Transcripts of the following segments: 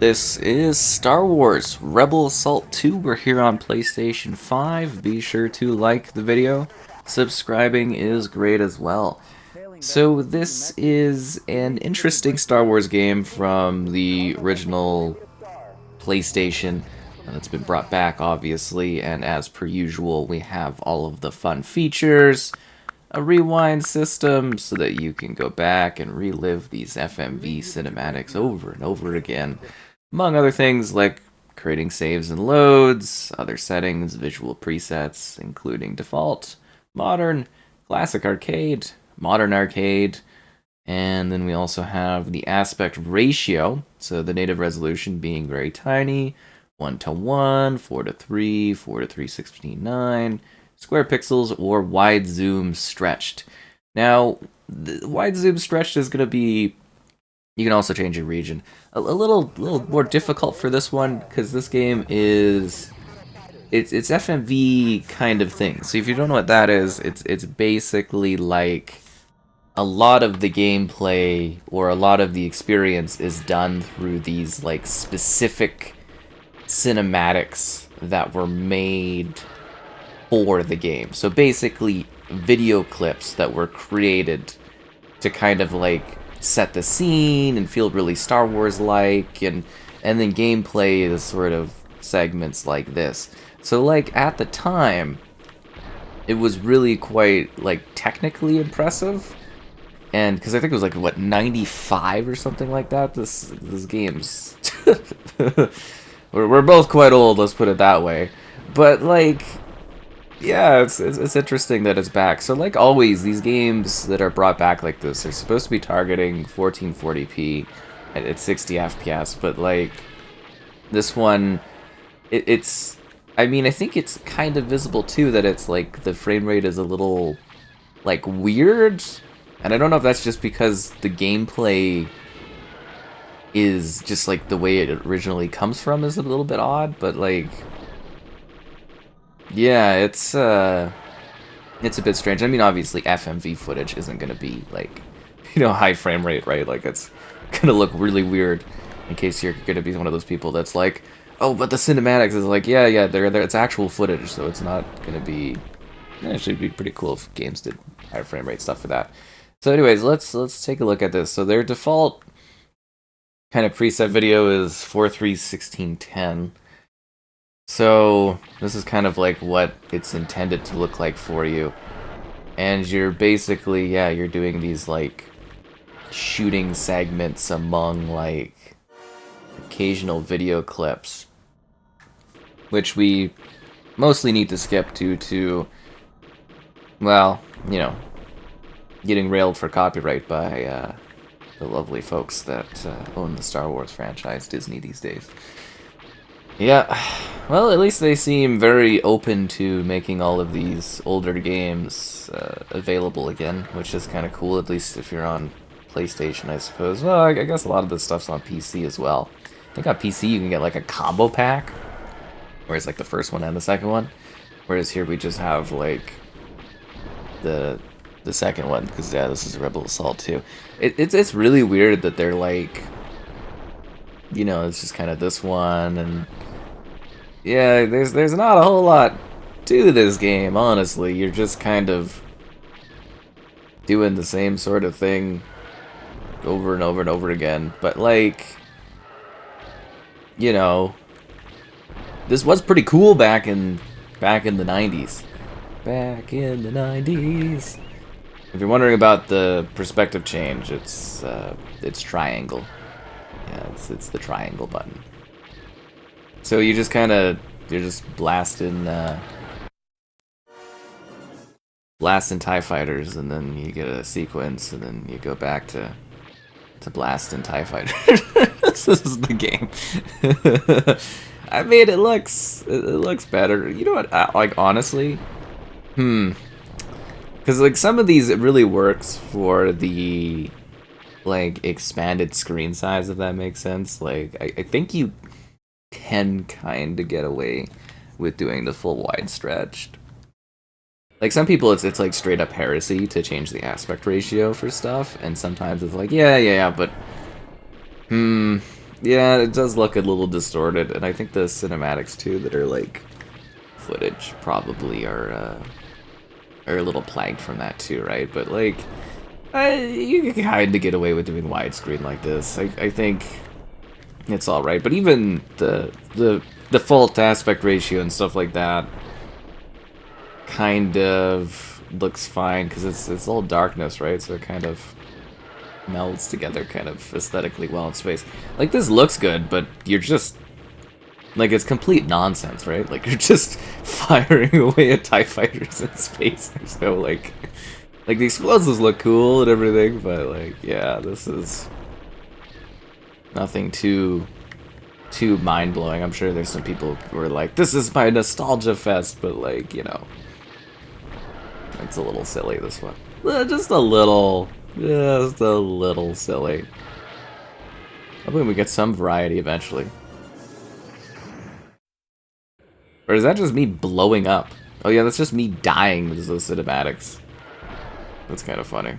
This is Star Wars Rebel Assault 2. We're here on PlayStation 5. Be sure to like the video. Subscribing is great as well. So this is an interesting Star Wars game from the original PlayStation that's been brought back, obviously, and as per usual, we have all of the fun features, a rewind system so that you can go back and relive these FMV cinematics over and over again, among other things like creating saves and loads, other settings, visual presets, including default, modern, classic arcade, modern arcade, and then we also have the aspect ratio, so the native resolution being very tiny, 1:1, 4:3, 4:369, square pixels, or wide zoom stretched. Now, the wide zoom stretched is going to be, you can also change your region. A little more difficult for this one, because this game is, it's FMV kind of thing. So if you don't know what that is, it's basically like a lot of the gameplay or a lot of the experience is done through these like specific cinematics that were made for the game. So basically video clips that were created to kind of like set the scene and feel really Star Wars like, and then gameplay is sort of segments like this. So like at the time it was really quite like technically impressive. And because I think it was like what, 95 or something like that. This game's we're both quite old, let's put it that way. But like, yeah, it's interesting that it's back. So like always, these games that are brought back like this are supposed to be targeting 1440p at 60 FPS. But like this one, it's I mean, I think it's kind of visible too that it's like the frame rate is a little like weird. And I don't know if that's just because the gameplay is just like the way it originally comes from is a little bit odd, but like, yeah, it's a bit strange. I mean, obviously FMV footage isn't going to be like, high frame rate, right? Like it's going to look really weird in case you're going to be one of those people that's like, oh, but the cinematics is like, yeah, they're it's actual footage, so it's not going to be, actually it'd be pretty cool if games did higher frame rate stuff for that. So anyways, let's take a look at this. So their default kind of preset video is 4:3:16:10. So this is kind of like what it's intended to look like for you. And you're basically, yeah, you're doing these like shooting segments among like occasional video clips, which we mostly need to skip due to, well, getting railed for copyright by the lovely folks that own the Star Wars franchise, Disney, these days. Yeah, well, at least they seem very open to making all of these older games available again, which is kind of cool, at least if you're on PlayStation, I suppose. Well, I guess a lot of this stuff's on PC as well. I think on PC you can get like a combo pack, whereas like the first one and the second one, whereas here we just have like the second one, because yeah, this is Rebel Assault 2. It's really weird that they're like, it's just kind of this one, and yeah, there's not a whole lot to this game, honestly. You're just kind of doing the same sort of thing over and over and over again. But like, this was pretty cool back in the 90s. Back in the 90s. If you're wondering about the perspective change, it's triangle. Yeah, it's the triangle button. So you just you're just blasting TIE fighters, and then you get a sequence, and then you go back to blasting TIE fighters. This is the game. I mean, it looks better. You know what? Like honestly, because like some of these, it really works for the like expanded screen size, if that makes sense. Like I think you can kind of get away with doing the full wide stretched. Like some people, it's like straight up heresy to change the aspect ratio for stuff, and sometimes it's like yeah, but Yeah, it does look a little distorted, and I think the cinematics too that are like footage probably are a little plagued from that too, right? But like, you can kind of get away with doing widescreen like this. I think it's all right. But even the default aspect ratio and stuff like that kind of looks fine because it's all darkness, right? So it kind of melds together kind of aesthetically well in space. Like, this looks good, but you're just like, it's complete nonsense, right? Like, you're just firing away at TIE fighters in space. There's no like the explosives look cool and everything, but like, yeah, this is nothing too mind-blowing. I'm sure there's some people who are like, this is my nostalgia fest, but like, you know, it's a little silly, this one. Just a little silly. Hoping we get some variety eventually. Or is that just me blowing up? Oh yeah, that's just me dying because of those cinematics. That's kind of funny.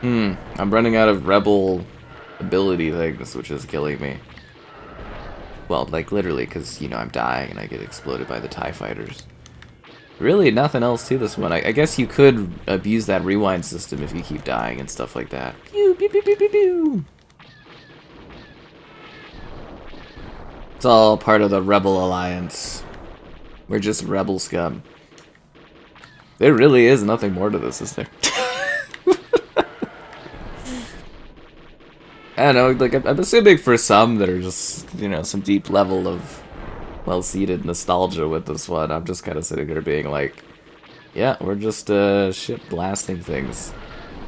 I'm running out of rebel ability things, which is killing me. Well, like literally, because, you know, I'm dying and I get exploded by the TIE fighters. Really, nothing else to this one. I guess you could abuse that rewind system if you keep dying and stuff like that. Pew, pew, pew, pew, pew, pew. It's all part of the Rebel Alliance. We're just rebel scum. There really is nothing more to this, is there? I don't know, like, I'm assuming for some that are just, you know, some deep level of well-seated nostalgia with this one, I'm just kind of sitting there being like, yeah, we're just, ship blasting things.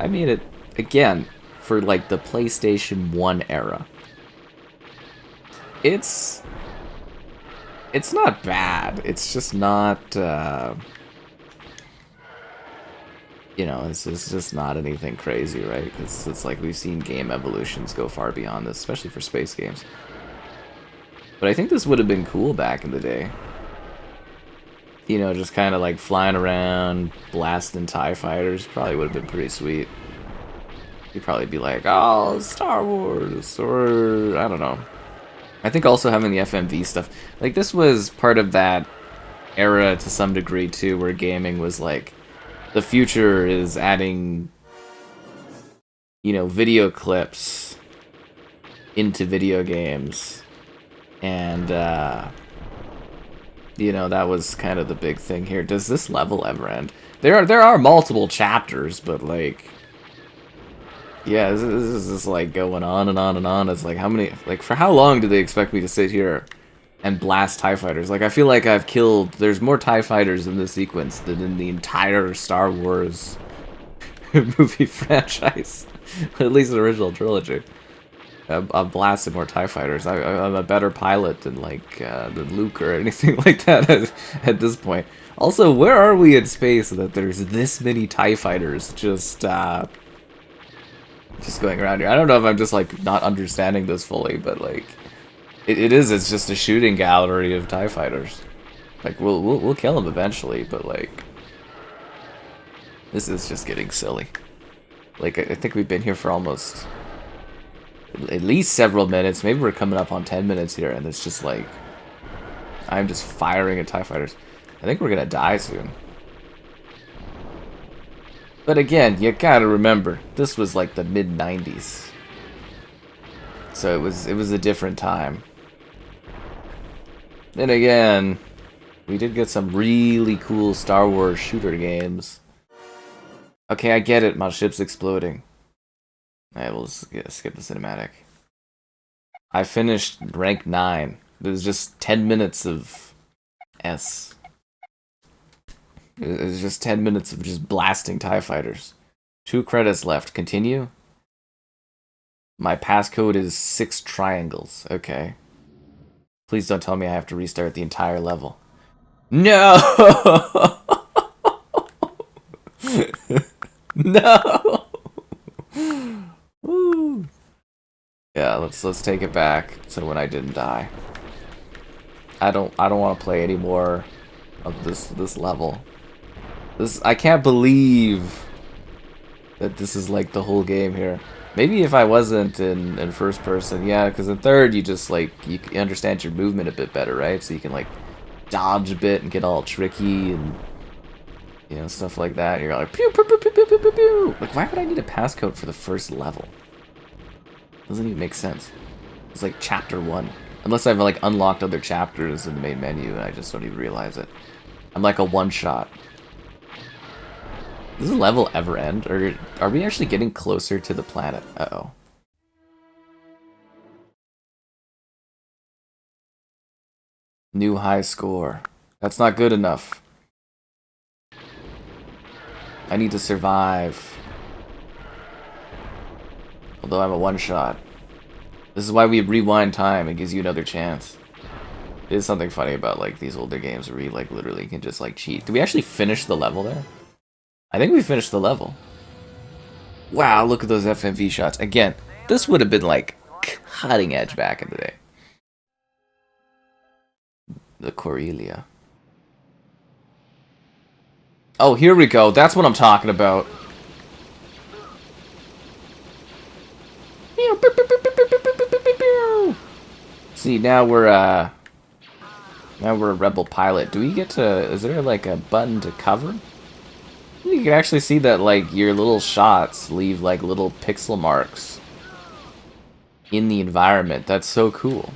I mean, it, again, for, like, the PlayStation 1 era, it's not bad. It's just not, you know, it's just not anything crazy, right? Because it's like we've seen game evolutions go far beyond this, especially for space games. But I think this would have been cool back in the day. You know, just kind of like flying around, blasting TIE fighters, probably would have been pretty sweet. You'd probably be like, oh, Star Wars, or I don't know. I think also having the FMV stuff, like this was part of that era to some degree too, where gaming was like, the future is adding, you know, video clips into video games, and you know, that was kind of the big thing here. Does this level ever end? There are multiple chapters, but like, yeah, this is just like going on and on and on. It's like, how many, like, for how long do they expect me to sit here and blast TIE fighters? Like, I feel like I've killed, there's more TIE fighters in this sequence than in the entire Star Wars movie franchise. At least the original trilogy. I've blasted more TIE fighters. I'm a better pilot than, like, than Luke or anything like that at this point. Also, where are we in space that there's this many TIE fighters just going around here? I don't know if I'm just, like, not understanding this fully, but, like, it's just a shooting gallery of TIE fighters. Like, we'll kill them eventually, but like, this is just getting silly. Like, I think we've been here for almost at least several minutes. Maybe we're coming up on 10 minutes here, and it's just like, I'm just firing at TIE fighters. I think we're gonna die soon. But again, you gotta remember, this was like the mid-90s. So it was a different time. Then again, we did get some really cool Star Wars shooter games. Okay, I get it, my ship's exploding. Alright, we'll skip the cinematic. I finished rank 9. There's just 10 minutes of S. It's just 10 minutes of just blasting TIE fighters. 2 credits left. Continue? My passcode is 6 triangles. Okay. Please don't tell me I have to restart the entire level. No! No! Woo. Yeah, let's take it back to when I didn't die. I don't want to play any more of this level. I can't believe that this is like the whole game here. Maybe if I wasn't in first person, yeah, because in third you just like you understand your movement a bit better, right? So you can like dodge a bit and get all tricky and you know stuff like that. You're like pew pew pew pew pew pew pew pew. Like why would I need a passcode for the first level? Doesn't even make sense. It's like chapter 1. Unless I've like unlocked other chapters in the main menu and I just don't even realize it. I'm like a one-shot. Does this level ever end? Or are we actually getting closer to the planet? Uh-oh. New high score. That's not good enough. I need to survive. Although I'm a one-shot. This is why we rewind time. It gives you another chance. There's something funny about like these older games where you like literally can just like cheat. Did we actually finish the level there? I think we finished the level. Wow, look at those FMV shots. Again, this would have been like cutting edge back in the day. The Corellia. Oh, here we go. That's what I'm talking about. See, now we're a rebel pilot. Do we get to? Is there like a button to cover? You can actually see that like your little shots leave like little pixel marks in the environment. That's so cool.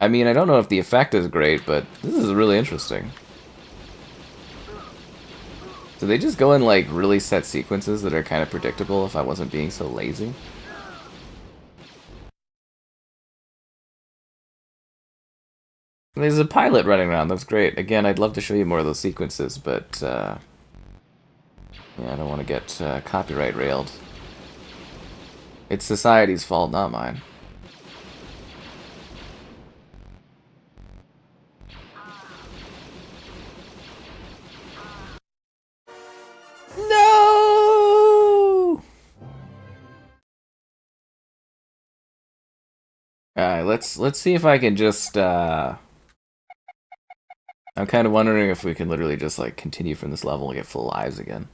I mean, I don't know if the effect is great, but this is really interesting. Do they just go in like really set sequences that are kind of predictable if I wasn't being so lazy? There's a pilot running around, that's great. Again, I'd love to show you more of those sequences, but yeah, I don't want to get copyright railed. It's society's fault, not mine. No! Alright, let's see if I can just I'm kind of wondering if we can literally just like continue from this level and get full lives again.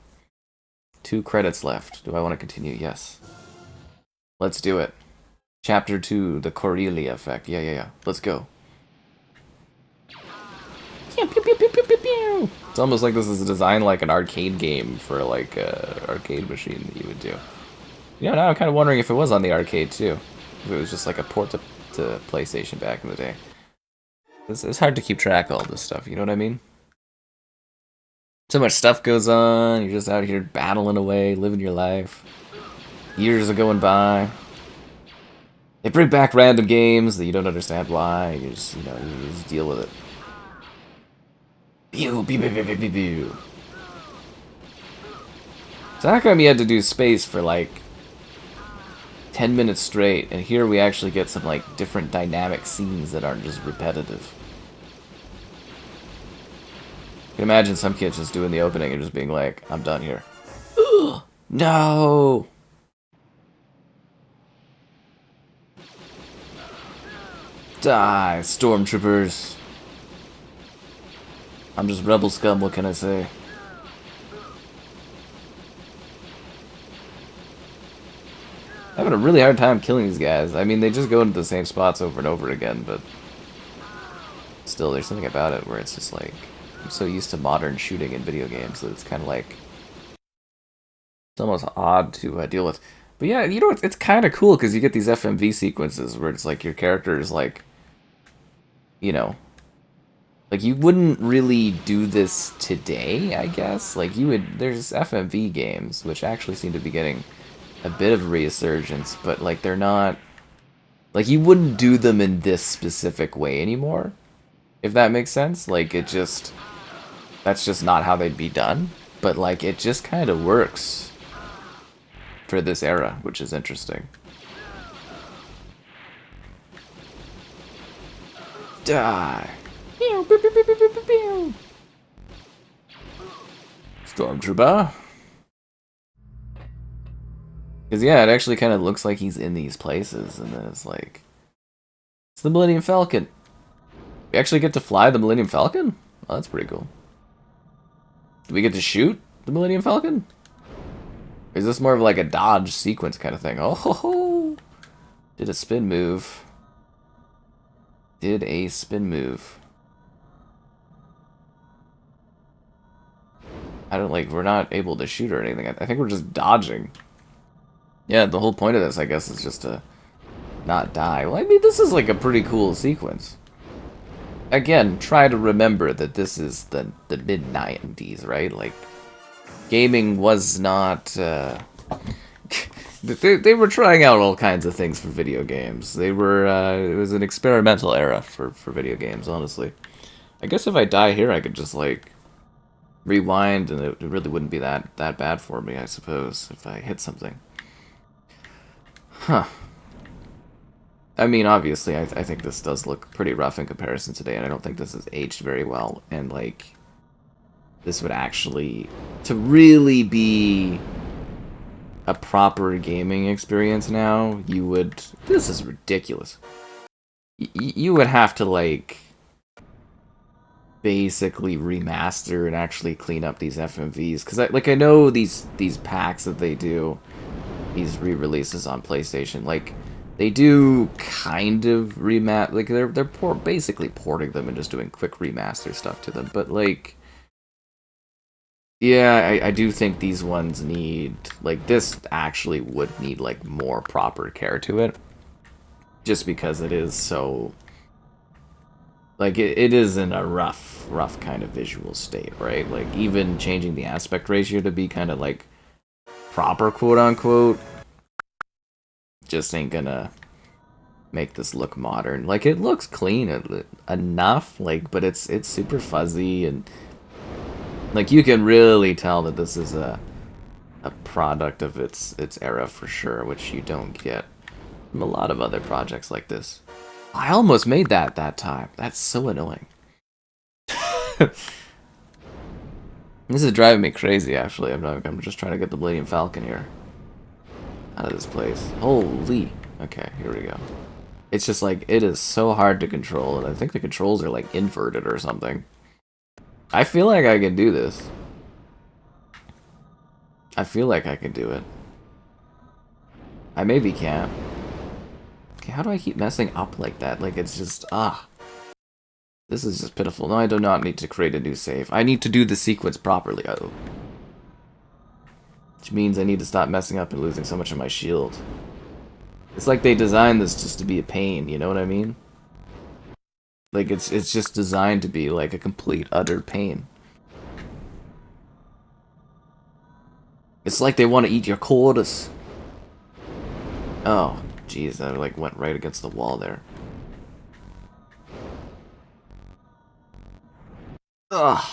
2 credits left. Do I want to continue? Yes. Let's do it. Chapter 2, the Corellia effect. Yeah. Let's go. It's almost like this is designed like an arcade game for like an arcade machine that you would do. You know, now I'm kind of wondering if it was on the arcade too. If it was just like a port to PlayStation back in the day. It's hard to keep track of all this stuff, you know what I mean? So much stuff goes on, you're just out here battling away, living your life. Years are going by. They bring back random games that you don't understand why, you just, you know, you just deal with it. Pew, pew, pew, pew, pew, pew, pew. So how come you had to do space for like 10 minutes straight, and here we actually get some like different dynamic scenes that aren't just repetitive? You can imagine some kids just doing the opening and just being like, I'm done here. No! Die, Stormtroopers. I'm just rebel scum, what can I say? I'm having a really hard time killing these guys. I mean, they just go into the same spots over and over again, but still, there's something about it where it's just like, I'm so used to modern shooting in video games that it's kind of like, it's almost odd to deal with. But yeah, you know, it's kind of cool because you get these FMV sequences where it's like your character is like, you know, like you wouldn't really do this today, I guess. Like you would, there's FMV games which actually seem to be getting a bit of a resurgence, but like they're not, like you wouldn't do them in this specific way anymore, if that makes sense. Like it just, that's just not how they'd be done, but like it just kind of works for this era, which is interesting. Die. Stormtrooper. Because yeah, it actually kind of looks like he's in these places, and then it's like, it's the Millennium Falcon. We actually get to fly the Millennium Falcon? Oh, that's pretty cool. Do we get to shoot the Millennium Falcon? Is this more of like a dodge sequence kind of thing? Oh, ho, ho. Did a spin move. Did a spin move. I don't like, we're not able to shoot or anything. I think we're just dodging. Yeah, the whole point of this, I guess, is just to not die. Well, I mean, this is like a pretty cool sequence. Again, try to remember that this is the mid-90s, right? Like, gaming was not... they were trying out all kinds of things for video games. They were, it was an experimental era for video games, honestly. I guess if I die here, I could just, like, rewind, and it really wouldn't be that bad for me, I suppose, if I hit something. Huh. I mean, obviously, I think this does look pretty rough in comparison today, and I don't think this has aged very well. And, like, this would actually, to really be a proper gaming experience now, you would, this is ridiculous. You would have to, like, basically remaster and actually clean up these FMVs. Because, I know these packs that they do, these re-releases on PlayStation, like, they do kind of like they're basically porting them and just doing quick remaster stuff to them. But like, yeah, I do think these ones need, like, this actually would need like more proper care to it, just because it is so, like, it is in a rough kind of visual state, right? Like, even changing the aspect ratio to be kind of like proper, quote unquote, just ain't gonna make this look modern. Like, it looks clean enough, like, but it's super fuzzy, and like, you can really tell that this is a product of its era for sure, which you don't get from a lot of other projects like this. I almost made that time. That's so annoying. This is driving me crazy, actually. I'm just trying to get the Millennium Falcon here out of this place. Holy. Okay, here we go. It's just like, it is so hard to control, and I think the controls are like inverted or something. I feel like I can do this. I feel like I can do it. I maybe can't. Okay, how do I keep messing up like that? Like, it's just, this is just pitiful. No, I do not need to create a new save. I need to do the sequence properly. Oh. Which means I need to stop messing up and losing so much of my shield. It's like they designed this just to be a pain, you know what I mean? Like, it's just designed to be like a complete, utter pain. It's like they want to eat your quarters. Oh, jeez, I like went right against the wall there. Ugh.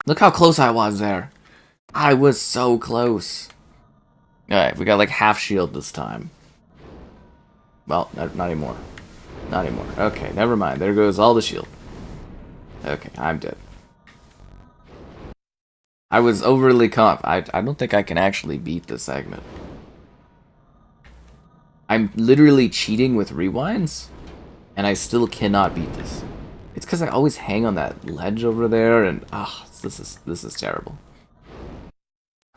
Look how close I was there. I was so close. Alright, we got like half shield this time. Well, not anymore. Not anymore. Okay, never mind. There goes all the shield. Okay, I'm dead. I was overly I don't think I can actually beat this segment. I'm literally cheating with rewinds, and I still cannot beat this. It's because I always hang on that ledge over there, and this is terrible.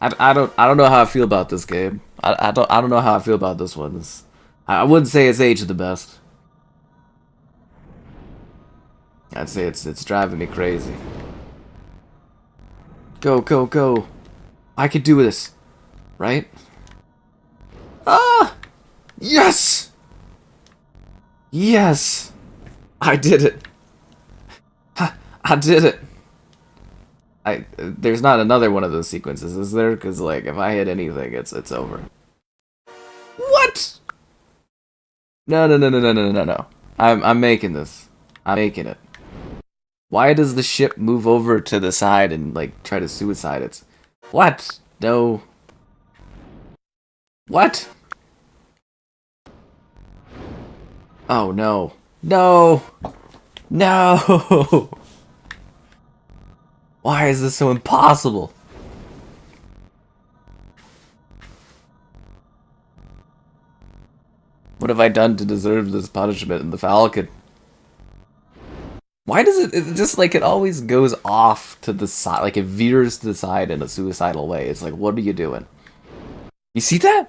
I don't know how I feel about this game. I don't know how I feel about this one. I wouldn't say it's aged the best. I'd say it's driving me crazy. Go, go, go. I could do this. Right? Ah! Yes! Yes! I did it. I did it. There's not another one of those sequences, is there? Because, like, if I hit anything, it's over. What? No. I'm making this. I'm making it. Why does the ship move over to the side and, like, try to suicide it? What? No. What? Oh, no. No! No! Why is this so impossible? What have I done to deserve this punishment in the Falcon? Why does it just, like, it always goes off to the side, like, it veers to the side in a suicidal way. It's like, what are you doing? You see that?